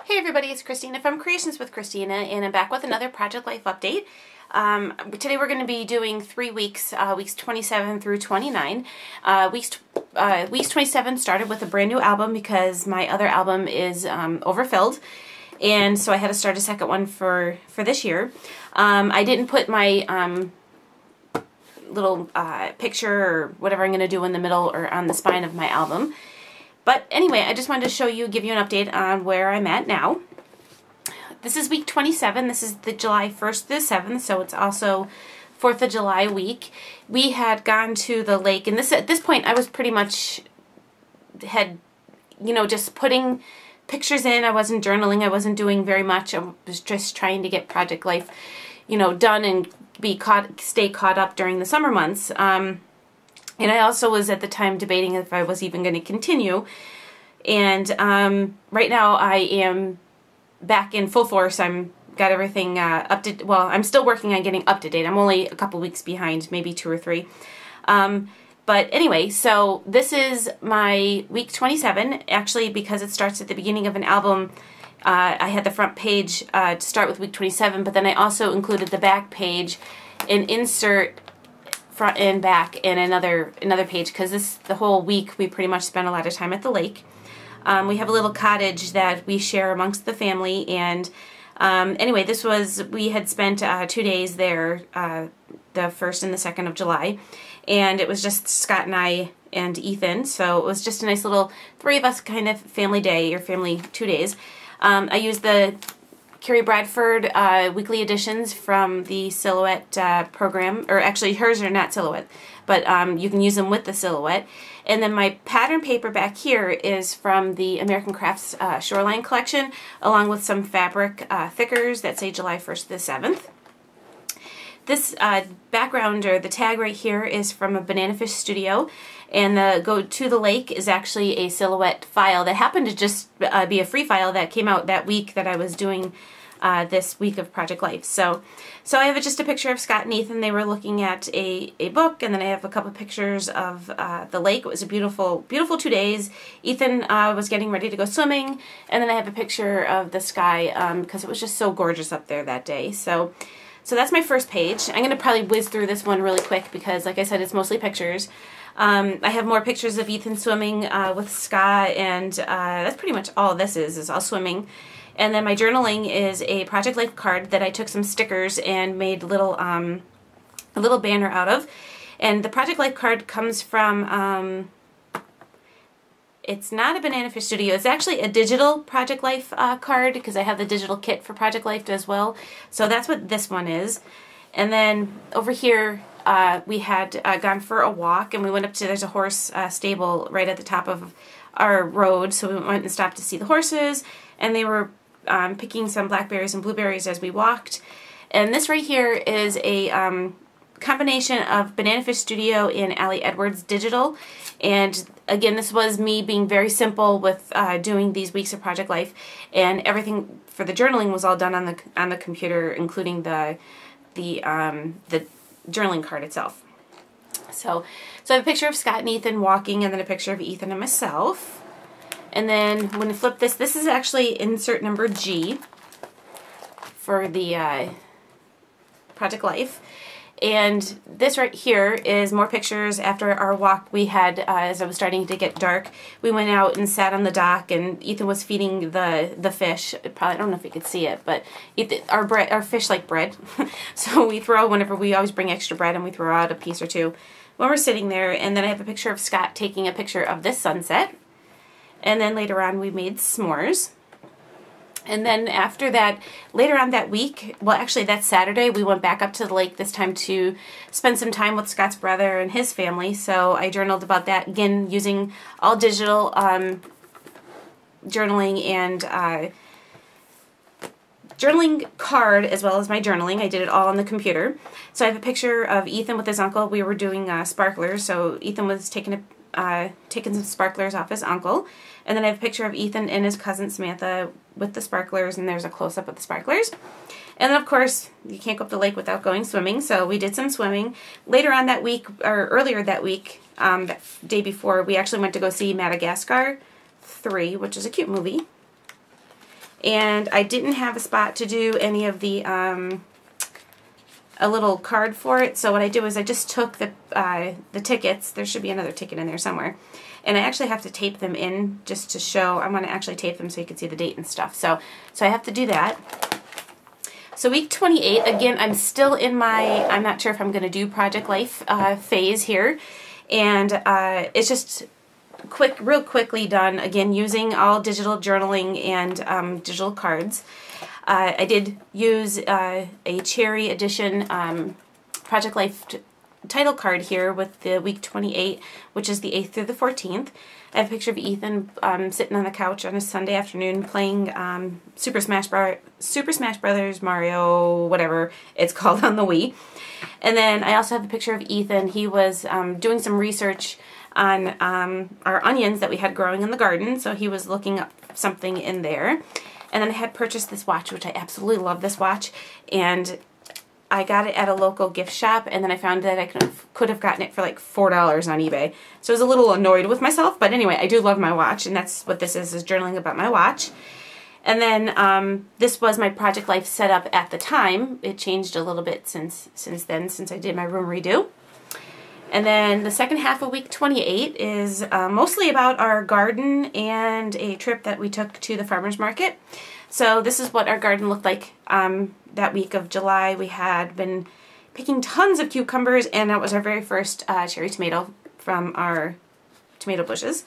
Hey everybody, it's Christina from Creations with Christina, and I'm back with another Project Life update. Today we're going to be doing 3 weeks, weeks 27 through 29. Weeks 27 started with a brand new album because my other album is overfilled, and so I had to start a second one for this year. I didn't put my little picture or whatever I'm going to do in the middle or on the spine of my album. But anyway, I just wanted to show you, give you an update on where I'm at now. This is week 27. This is the July 1st through the 7th, so it's also 4th of July week. We had gone to the lake, and at this point I was pretty much just putting pictures in. I wasn't journaling. I wasn't doing very much. I was just trying to get Project Life, done and stay caught up during the summer months. And I also was at the time debating if I was even going to continue. And right now I am back in full force. I'm got everything up to, well, I'm still working on getting up to date. I'm only a couple weeks behind, maybe 2 or 3. But anyway, so this is my week 27. Actually, because it starts at the beginning of an album, I had the front page to start with week 27, but then I also included the back page and insert front and back in another page, because the whole week we pretty much spent a lot of time at the lake. We have a little cottage that we share amongst the family, and anyway, we had spent 2 days there, the 1st and the 2nd of July, and it was just Scott and I and Ethan, so it was just a nice little 3 of us kind of family day, or family 2 days. I used the Carrie Bradford weekly editions from the Silhouette program, or actually hers are not Silhouette, but you can use them with the Silhouette. And then my pattern paper back here is from the American Crafts Shoreline collection, along with some fabric thickers that say July 1st to the 7th. This background, or the tag right here, is from a Banana Fish Studio, and the Go to the Lake is actually a Silhouette file that happened to just be a free file that came out that week that I was doing this week of Project Life. So I have just a picture of Scott and Ethan. They were looking at a book, and then I have a couple pictures of the lake. It was a beautiful, beautiful 2 days. Ethan was getting ready to go swimming, and then I have a picture of the sky because it was just so gorgeous up there that day. So that's my first page. I'm going to probably whiz through this one really quick because, like I said, it's mostly pictures. I have more pictures of Ethan swimming with Scott, and that's pretty much all this is all swimming. And then my journaling is a Project Life card that I took some stickers and made a little banner out of. And the Project Life card comes from, it's not a Banana Fish Studio, it's actually a digital Project Life card, because I have the digital kit for Project Life as well. So that's what this one is. And then over here, we had gone for a walk, and we went up to, there's a horse stable right at the top of our road, so we went and stopped to see the horses, and they were picking some blackberries and blueberries as we walked. And this right here is a combination of Banana Fish Studio and Ali Edwards digital. And again, this was me being very simple with doing these weeks of Project Life, and everything for the journaling was all done on the computer, including the journaling card itself. So I have a picture of Scott and Ethan walking, and then a picture of Ethan and myself. And then when you flip this is actually insert number G for the Project Life. And this right here is more pictures after our walk we had, as it was starting to get dark. We went out and sat on the dock, and Ethan was feeding the fish. Probably, I don't know if you could see it, but our fish like bread. So we always bring extra bread, and we throw out a piece or two when we're sitting there. And then I have a picture of Scott taking a picture of this sunset. And then later on we made s'mores. And then after that, later on that week, well actually that Saturday, we went back up to the lake, this time to spend some time with Scott's brother and his family. So I journaled about that, again using all digital journaling and journaling card, as well as my journaling. I did it all on the computer. So I have a picture of Ethan with his uncle. We were doing sparklers, so Ethan was taking some sparklers off his uncle. And then I have a picture of Ethan and his cousin Samantha with the sparklers, and there's a close-up of the sparklers. And then, of course, you can't go up the lake without going swimming, so we did some swimming. Later on that week, or earlier that week, that day before, we actually went to go see Madagascar 3, which is a cute movie. And I didn't have a spot to do any of the, a little card for it, so what I did was I just took the tickets. There should be another ticket in there somewhere. And I actually have to tape them in just to show. I want to actually tape them so you can see the date and stuff. So I have to do that. So week 28, again, I'm still in my, I'm not sure if I'm going to do Project Life phase here. And it's just real quickly done, again, using all digital journaling and digital cards. I did use a Cherry Edition Project Life title card here with the week 28, which is the 8th through the 14th. I have a picture of Ethan sitting on the couch on a Sunday afternoon playing Super Smash Brothers, Mario, whatever it's called on the Wii. And then I also have a picture of Ethan. He was doing some research on our onions that we had growing in the garden, so he was looking up something in there. And then I had purchased this watch, which I absolutely love this watch, and I got it at a local gift shop, and then I found that I could have gotten it for like $4 on eBay. So I was a little annoyed with myself, but anyway, I do love my watch, and that's what this is journaling about my watch. And then this was my Project Life setup at the time. It changed a little bit since then, since I did my room redo. And then the second half of week 28 is mostly about our garden and a trip that we took to the farmer's market. So this is what our garden looked like that week of July. We had been picking tons of cucumbers, and that was our very first cherry tomato from our tomato bushes.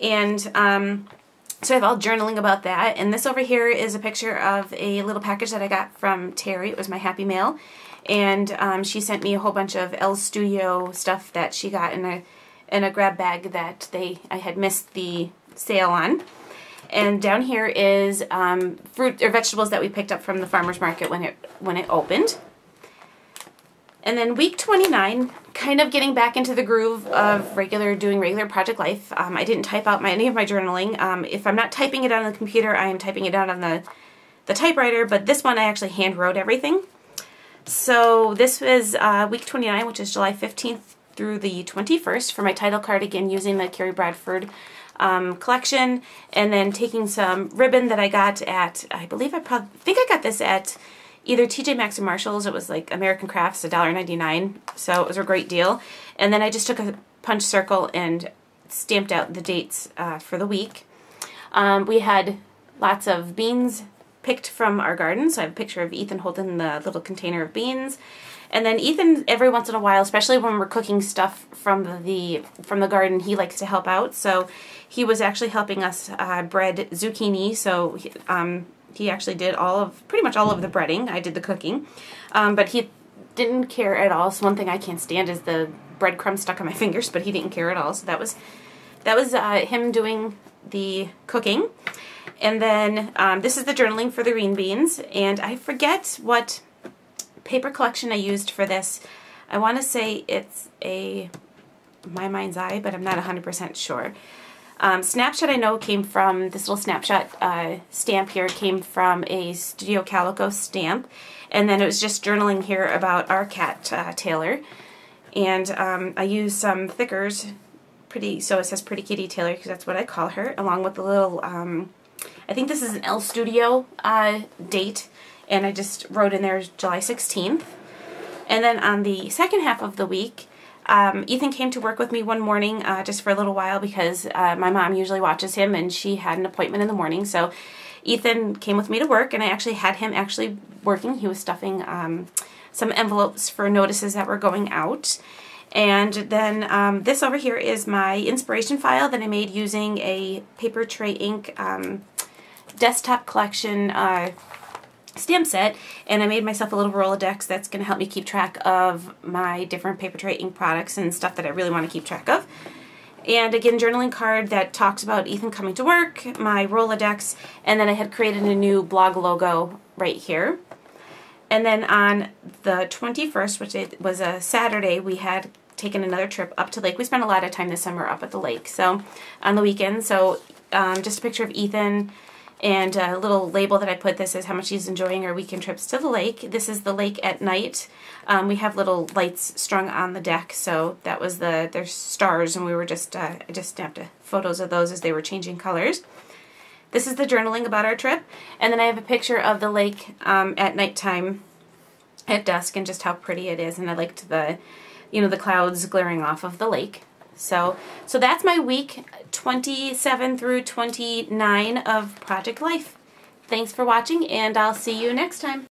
And so I have all journaling about that. And this over here is a picture of a little package that I got from Terry. It was my Happy Mail. And she sent me a whole bunch of El Studio stuff that she got in a grab bag that I had missed the sale on. And down here is fruit or vegetables that we picked up from the farmer's market when it opened. And then week 29, kind of getting back into the groove of doing regular Project Life. I didn't type out any of my journaling. If I'm not typing it on the computer, I am typing it out on the typewriter. But this one I actually hand wrote everything. So this was week 29, which is July 15th through the 21st for my title card, again using the Carrie Bradford collection, and then taking some ribbon that I got at, I think I got this at either TJ Maxx or Marshall's. It was like American Crafts, $1.99, so it was a great deal. And then I just took a punch circle and stamped out the dates for the week. We had lots of beans picked from our garden, so I have a picture of Ethan holding the little container of beans. And then Ethan, every once in a while, especially when we're cooking stuff from the garden, he likes to help out. So he was actually helping us bread zucchini. So he actually did pretty much all of the breading. I did the cooking, but he didn't care at all. So one thing I can't stand is the breadcrumbs stuck on my fingers. But he didn't care at all. So that was him doing the cooking. And then this is the journaling for the green beans, and I forget what paper collection I used for this. I want to say it's My Mind's Eye, but I'm not 100% sure. Snapshot I know came from, this little snapshot stamp here came from a Studio Calico stamp, and then it was just journaling here about our cat, Taylor. And I used some thickers, so it says Pretty Kitty Taylor, because that's what I call her, along with the little, I think this is an El Studio date, and I just wrote in there July 16th. And then on the second half of the week, Ethan came to work with me one morning just for a little while because my mom usually watches him, and she had an appointment in the morning. So Ethan came with me to work, and I actually had him working. He was stuffing some envelopes for notices that were going out. And then this over here is my inspiration file that I made using a Paper Tray Ink desktop collection stamp set, and I made myself a little Rolodex that's going to help me keep track of my different Paper Tray Ink products and stuff that I really want to keep track of. And again, journaling card that talks about Ethan coming to work, my Rolodex, and then I had created a new blog logo right here. And then on the 21st, which was a Saturday, we had taken another trip up to lake. We spent a lot of time this summer up at the lake, so on the weekend. So just a picture of Ethan, and a little label that I put. This is how much he's enjoying our weekend trips to the lake. This is the lake at night. We have little lights strung on the deck, so that was there's stars, and we were I just snapped photos of those as they were changing colors. this is the journaling about our trip. And then I have a picture of the lake at nighttime at dusk and just how pretty it is. And I liked the, you know, the clouds glaring off of the lake. So that's my week 27 through 29 of Project Life. Thanks for watching, and I'll see you next time.